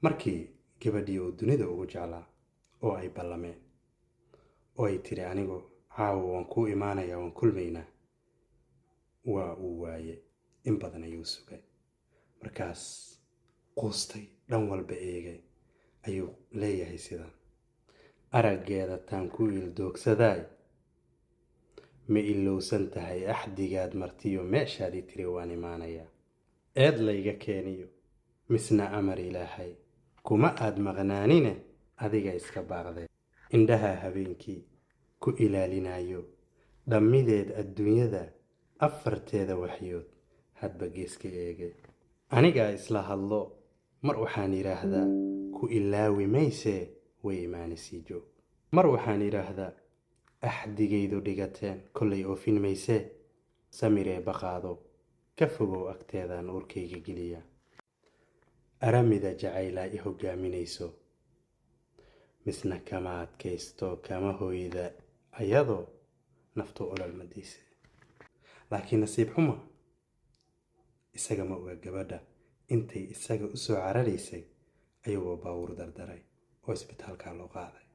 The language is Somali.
markii gabadhii uu dunida ugu jeclaa oo ay ballameen oo ay tiri anigu caawa waan kuu imaanayaa waan kulmaynaa, waa uu waaye. in badan ayuu sugay, markaas quustay, dhan walba eegay, ayuu leeyahay sidan: araggeeda taan ku ildoogsaday, ma ilowsan tahay axdigaad martiyo meeshaadii tiri waan imaanayaa. eed layga keeniyo misna amar ilaahay, kuma aad maqnaanine adiga iska baaqdee. indhaha habeenkii ku ilaalinayo dhammideed adduunyada afarteeda waxyood hadba geeska eegay. anigaa isla hadlo mar waxaan idhaahdaa ku ilaawi maysee way imaanaysi joog. mar waxaan idhaahdaa axdigaydu dhigateen kollay oofin maysee, samiree baqaado ka fogow agteedaan uurkayga geliya. aramida jacaylaa i hoggaaminayso misna kama adkaysto kama hoyda ayadoo naftu olol madiise. laakiin nasiib xuma isaga ma oga gabadha intay isaga u soo cararaysay ayagoo baawur dardaray oo isbitaalka loo qaaday.